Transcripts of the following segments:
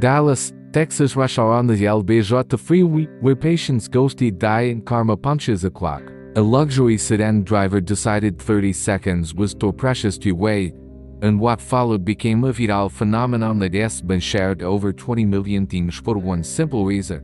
Dallas, Texas rush hour on the LBJ freeway where patients ghosted die and karma punches a clock. A luxury sedan driver decided 30 seconds was too precious to wait, and what followed became a viral phenomenon that has been shared over 20 million times for one simple reason.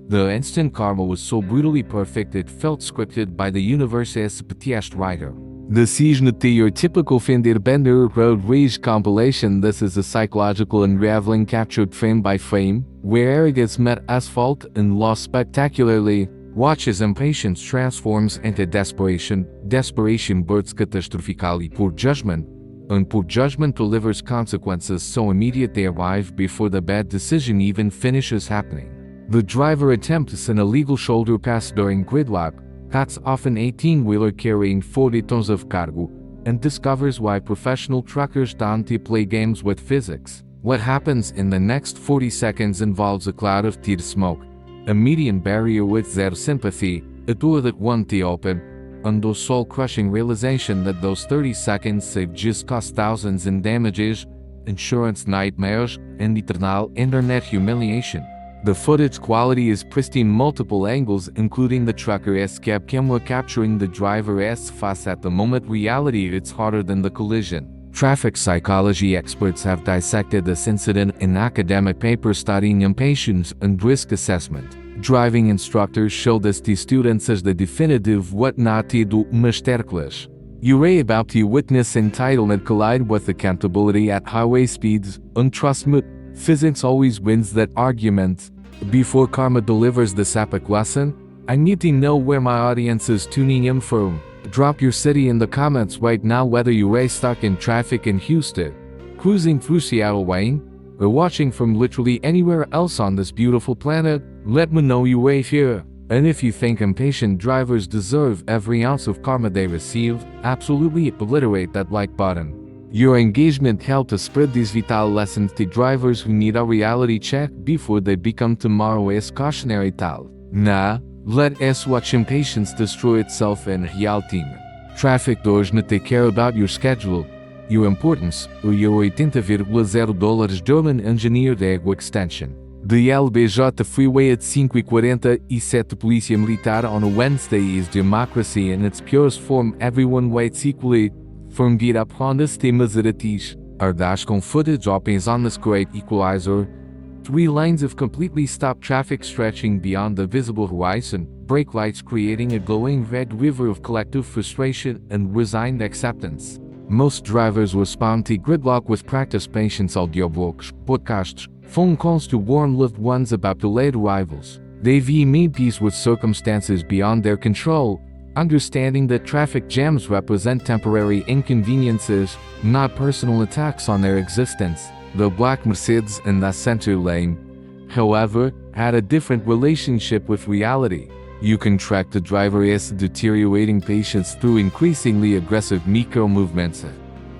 The instant karma was so brutally perfect it felt scripted by the universe as a podcast writer. This is not your typical fender bender road rage compilation. This is a psychological unraveling captured frame by frame, where arrogance met asphalt and lost spectacularly. Watch as impatience transforms into desperation, desperation births catastrophically poor judgment, and poor judgment delivers consequences so immediate they arrive before the bad decision even finishes happening. The driver attempts an illegal shoulder pass during gridlock, cuts off an 18-wheeler carrying 40 tons of cargo, and discovers why professional truckers don't play games with physics. What happens in the next 40 seconds involves a cloud of tear smoke, a median barrier with zero sympathy, a door that won't open, and the soul-crushing realization that those 30 seconds saved just cost thousands in damages, insurance nightmares, and eternal internet humiliation. The footage quality is pristine, multiple angles including the trucker's cab camera capturing the driver's face at the moment. Reality it's harder than the collision. Traffic psychology experts have dissected this incident in academic papers studying impatience and risk assessment. Driving instructors show this to students as the definitive what not to do masterclass. You're about to witness entitlement collide with accountability at highway speeds, and trust me, physics always wins that argument. Before karma delivers this epic lesson, I need to know where my audience is tuning in from. Drop your city in the comments right now, whether you're stuck in traffic in Houston, cruising through Seattle, Wayne, or watching from literally anywhere else on this beautiful planet. Let me know you're right here. And if you think impatient drivers deserve every ounce of karma they receive, absolutely obliterate that like button. Your engagement helped to spread these vital lessons to drivers who need a reality check before they become tomorrow's cautionary tale. Now, let us watch impatience destroy itself in reality. Traffic does not take care about your schedule, your importance, or your $80,000 German engineered ego extension. The LBJ freeway at 5:47 Polícia Militar on a Wednesday is democracy in its purest form. Everyone waits equally. From beat up Hondas temas aratiz, our dash com footage opens on this great equalizer. 3 lanes of completely stopped traffic stretching beyond the visible horizon, brake lights creating a glowing red river of collective frustration and resigned acceptance. Most drivers respond to gridlock with practice patience audiobooks, podcasts, phone calls to warn loved ones about delayed arrivals. They made peace with circumstances beyond their control, understanding that traffic jams represent temporary inconveniences, not personal attacks on their existence. The black Mercedes in the center lane, however, had a different relationship with reality. You can track the driver's deteriorating patience through increasingly aggressive micro movements,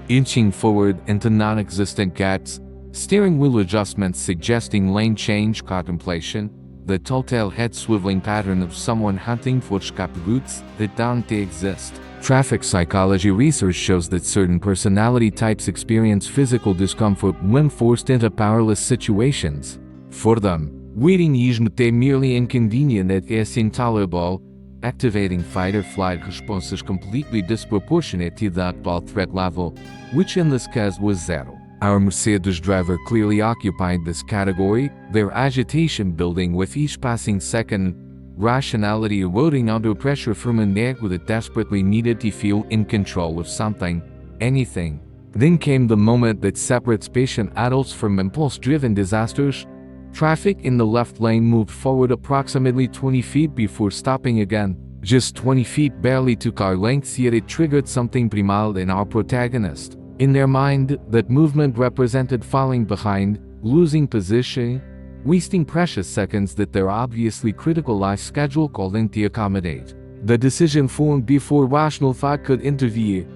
inching forward into non-existent gaps, steering wheel adjustments suggesting lane change contemplation, the telltale head swiveling pattern of someone hunting for escape routes that don't exist. Traffic psychology research shows that certain personality types experience physical discomfort when forced into powerless situations. For them, waiting is not merely inconvenient, it is intolerable, activating fight-or-flight responses completely disproportionate to the actual threat level, which in this case was zero. Our Mercedes driver clearly occupied this category, their agitation building with each passing second, rationality eroding under pressure from an ego that desperately needed to feel in control of something, anything. Then came the moment that separates patient adults from impulse-driven disasters. Traffic in the left lane moved forward approximately 20 feet before stopping again. Just 20 feet barely took our lengths, yet it triggered something primal in our protagonist. In their mind, that movement represented falling behind, losing position, wasting precious seconds that their obviously critical life schedule called in to accommodate. The decision formed before rational thought could intervene.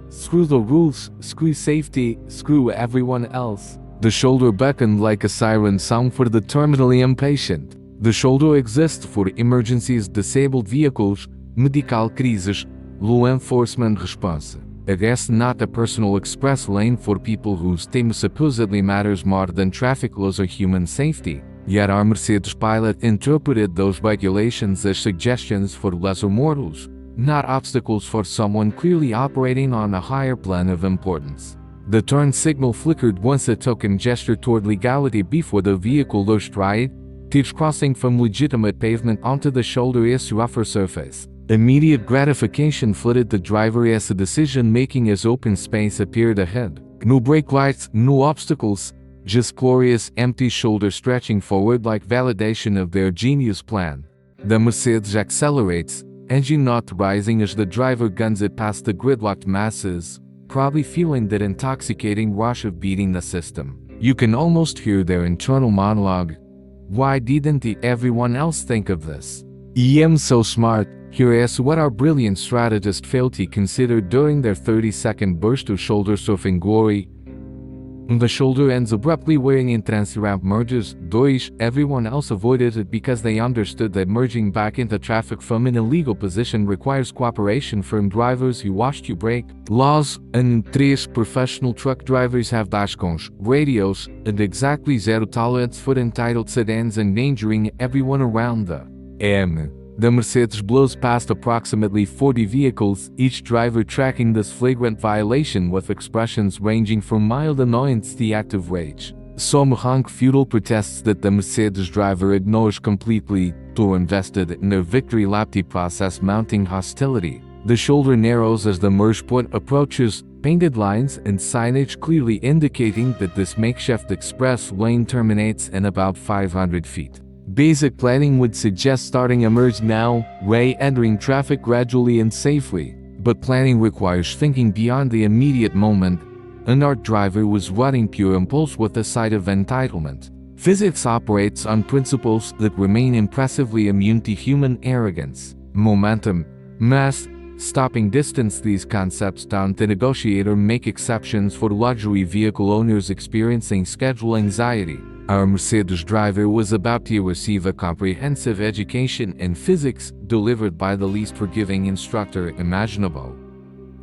Screw the rules, screw safety, screw everyone else. The shoulder beckoned like a siren song for the terminally impatient. The shoulder exists for emergencies, disabled vehicles, medical crises, law enforcement response. I guess not a personal express lane for people whose team supposedly matters more than traffic laws or human safety. Yet our Mercedes pilot interpreted those regulations as suggestions for lesser mortals, not obstacles for someone clearly operating on a higher plane of importance. The turn signal flickered once, a token gesture toward legality before the vehicle lurched right, tips crossing from legitimate pavement onto the shoulder-less rougher surface. Immediate gratification flooded the driver as the decision-making as open space appeared ahead. No brake lights, no obstacles, just glorious empty shoulder stretching forward like validation of their genius plan. The Mercedes accelerates, engine not rising as the driver guns it past the gridlocked masses, probably feeling that intoxicating rush of beating the system. You can almost hear their internal monologue. Why didn't everyone else think of this? I am so smart. Here is what our brilliant strategist failed to consider during their 30-second burst of shoulder surfing glory. The shoulder ends abruptly where an entrance ramp merges. 2. Everyone else avoided it because they understood that merging back into traffic from an illegal position requires cooperation from drivers who watched you brake laws. And 3. Professional truck drivers have dashcams, radios, and exactly zero tolerance for entitled sedans endangering everyone around them. The Mercedes blows past approximately 40 vehicles, each driver tracking this flagrant violation with expressions ranging from mild annoyance to active rage. Some honk futile protests that the Mercedes driver ignores completely, too invested in their victory lap to process mounting hostility. The shoulder narrows as the merge point approaches, painted lines and signage clearly indicating that this makeshift express lane terminates in about 500 feet. Basic planning would suggest starting a merge now, re-entering traffic gradually and safely, but planning requires thinking beyond the immediate moment, and our driver was running pure impulse with a side of entitlement. Physics operates on principles that remain impressively immune to human arrogance. Momentum, mass, stopping distance. These concepts don't negotiate or make exceptions for luxury vehicle owners experiencing schedule anxiety. Our Mercedes driver was about to receive a comprehensive education in physics delivered by the least forgiving instructor imaginable.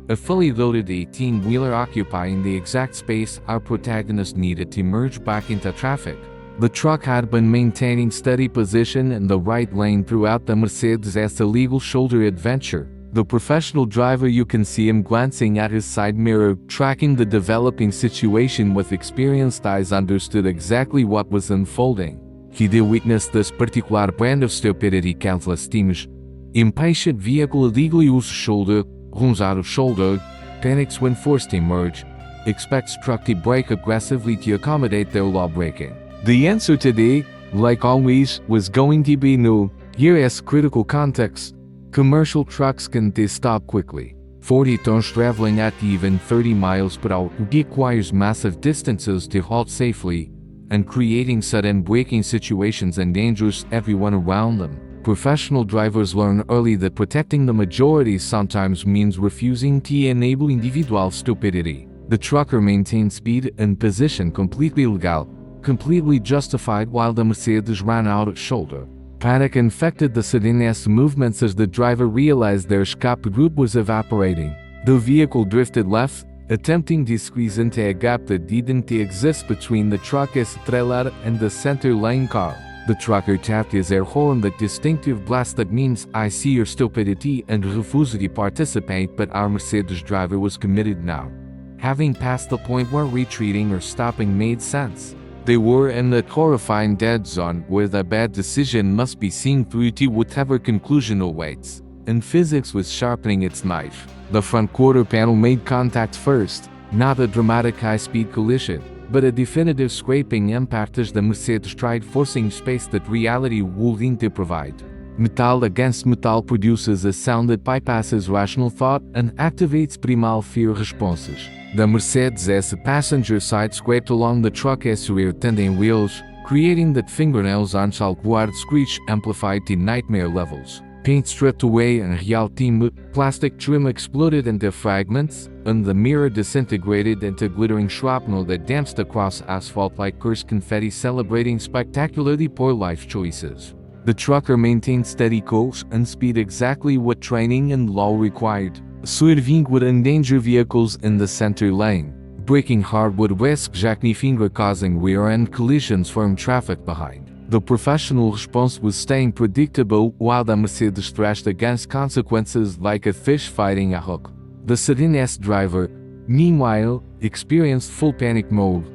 A fully loaded 18-wheeler occupying the exact space our protagonist needed to merge back into traffic. The truck had been maintaining steady position in the right lane throughout the Mercedes' illegal shoulder adventure. The professional driver, you can see him glancing at his side mirror, tracking the developing situation with experienced eyes, understood exactly what was unfolding. He did witness this particular brand of stupidity countless times. Impatient vehicle illegally uses shoulder, runs out of shoulder, panics when forced to merge, expects truck to brake aggressively to accommodate their law breaking. The answer today, like always, was going to be no. Here is critical context. Commercial trucks can stop quickly. 40 tons traveling at even 30 miles per hour requires massive distances to halt safely, and creating sudden braking situations endangers everyone around them. Professional drivers learn early that protecting the majority sometimes means refusing to enable individual stupidity. The trucker maintained speed and position completely legal, completely justified, while the Mercedes ran out of shoulder. Panic infected the sedan's movements as the driver realized their escape route was evaporating. The vehicle drifted left, attempting to squeeze into a gap that didn't exist between the truck's trailer and the center lane car. The trucker tapped his air horn, that distinctive blast that means "I see your stupidity," and refused to participate, but our Mercedes driver was committed now, having passed the point where retreating or stopping made sense. They were in that horrifying dead zone where the bad decision must be seen through to whatever conclusion awaits, and physics was sharpening its knife. The front quarter panel made contact first, not a dramatic high-speed collision, but a definitive scraping impact as the Mercedes tried forcing space that reality wouldn't provide. Metal against metal produces a sound that bypasses rational thought and activates primal fear responses. The Mercedes' passenger side scraped along the truck's rear tending wheels, creating that fingernails on chalkboard screech amplified to nightmare levels. Paint stripped away and reality plastic trim exploded into fragments, and the mirror disintegrated into glittering shrapnel that danced across asphalt like cursed confetti celebrating spectacularly poor life choices. The trucker maintained steady course and speed, exactly what training and law required. Swerving would endanger vehicles in the center lane. Braking hard would risk jacking, causing rear-end collisions from traffic behind. The professional response was staying predictable, while the Mercedes thrashed against consequences like a fish fighting a hook. The sedan's driver, meanwhile, experienced full panic mode,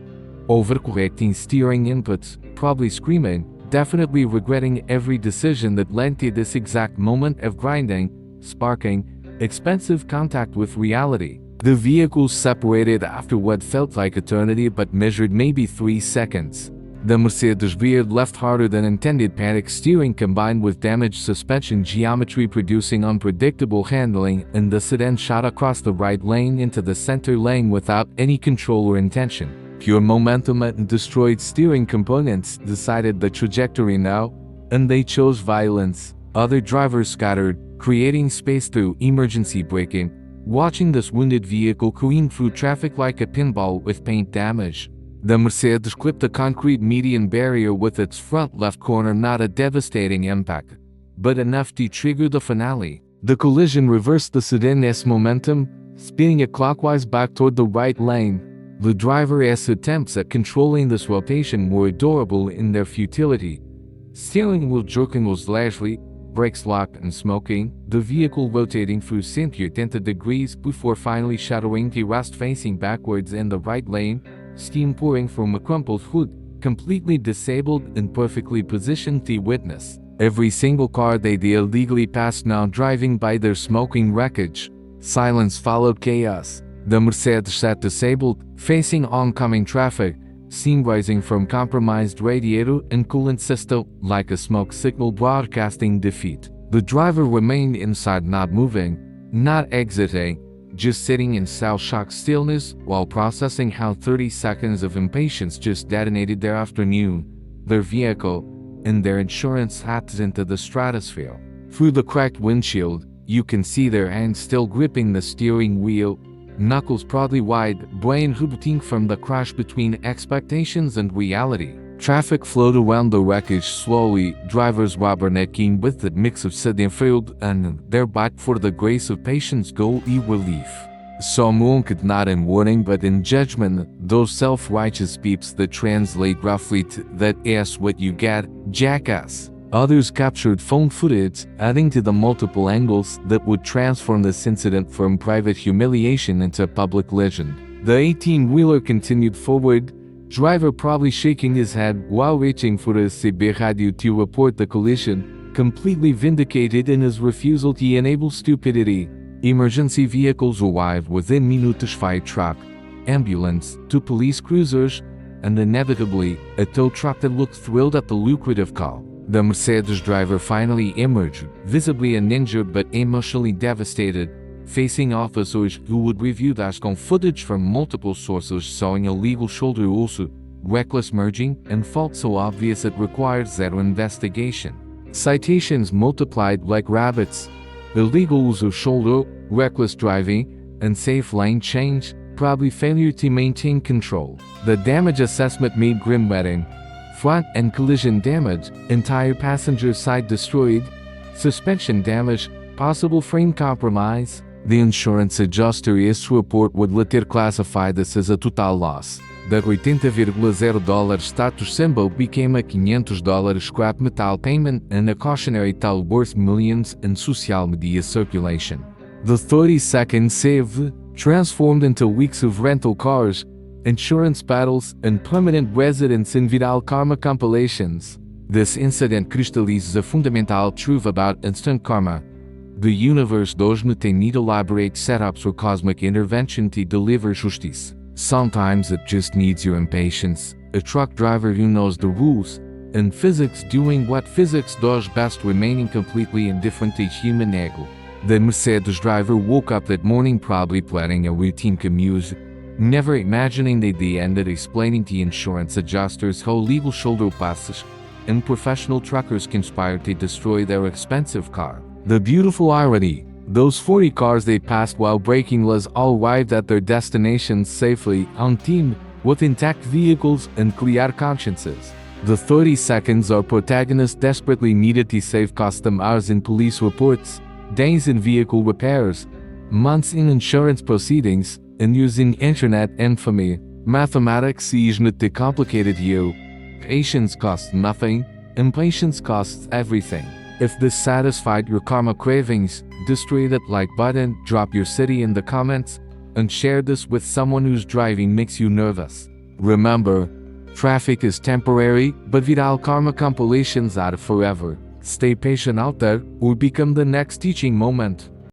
overcorrecting steering inputs, probably screaming, definitely regretting every decision that led to this exact moment of grinding, sparking, expensive contact with reality. The vehicles separated after what felt like eternity but measured maybe 3 seconds. The Mercedes veered left harder than intended, panic steering combined with damaged suspension geometry producing unpredictable handling, and the sedan shot across the right lane into the center lane without any control or intention. Pure momentum and destroyed steering components decided the trajectory now, and they chose violence. Other drivers scattered, creating space through emergency braking, watching this wounded vehicle careen through traffic like a pinball with paint damage. The Mercedes clipped the concrete median barrier with its front left corner, not a devastating impact, but enough to trigger the finale. The collision reversed the sedan's momentum, spinning it clockwise back toward the right lane. The driver's attempts at controlling this rotation were adorable in their futility. Steering wheel jerking was leisurely, brakes locked and smoking, the vehicle rotating through 10 degrees before finally shuttering to rest facing backwards in the right lane, steam pouring from a crumpled hood, completely disabled and perfectly positioned to witness. Every single car they illegally passed now driving by their smoking wreckage. Silence followed chaos. The Mercedes sat disabled, facing oncoming traffic, steam rising from compromised radiator and coolant system like a smoke signal broadcasting defeat. The driver remained inside, not moving, not exiting, just sitting in cell-shock stillness while processing how 30 seconds of impatience just detonated their afternoon, their vehicle, and their insurance hats into the stratosphere. Through the cracked windshield, you can see their hands still gripping the steering wheel, knuckles proudly wide, brain rebooting from the crash between expectations and reality. Traffic flowed around the wreckage slowly, drivers rubbernecking with the mix of sedan-filled and their back for the grace of patience go relief. Some could not in warning but in judgment, those self-righteous peeps that translate roughly to "that ass what you get, jackass." Others captured phone footage, adding to the multiple angles that would transform this incident from private humiliation into public legend. The 18-wheeler continued forward, driver probably shaking his head while reaching for a CB radio to report the collision, completely vindicated in his refusal to enable stupidity. Emergency vehicles arrived within minutes: fire truck, ambulance, 2 police cruisers, and inevitably, a tow truck that looked thrilled at the lucrative call. The Mercedes driver finally emerged, visibly uninjured but emotionally devastated, facing officers who would review dashcam footage from multiple sources showing illegal shoulder use, reckless merging, and fault so obvious it required zero investigation. Citations multiplied like rabbits. Illegal use of shoulder, reckless driving, unsafe lane change, probably failure to maintain control. The damage assessment made grim reading. Front and collision damage, entire passenger side destroyed, suspension damage, possible frame compromise. The insurance adjuster's report would later classify this as a total loss. The $80,000 status symbol became a $500 scrap metal payment and a cautionary tale worth millions in social media circulation. The 30-second save transformed into weeks of rental cars, insurance battles, and permanent residence in viral karma compilations. This incident crystallizes a fundamental truth about instant karma. The universe does not need elaborate setups for cosmic intervention to deliver justice. Sometimes it just needs your impatience, a truck driver who knows the rules, and physics doing what physics does best, remaining completely indifferent to human ego. The Mercedes driver woke up that morning probably planning a routine commute, never imagining they'd end up explaining to insurance adjusters how legal shoulder passes and professional truckers conspired to destroy their expensive car. The beautiful irony, those 40 cars they passed while braking was all arrived at their destinations safely, unteamed, with intact vehicles and clear consciences. The 30 seconds our protagonists desperately needed to save cost them hours in police reports, days in vehicle repairs, months in insurance proceedings, and using internet infamy. Mathematics isn't too complicated you. Patience costs nothing, impatience costs everything. If this satisfied your karma cravings, destroy that like button, drop your city in the comments, and share this with someone whose driving makes you nervous. Remember, traffic is temporary, but viral karma compilations are forever. Stay patient out there, or become the next teaching moment.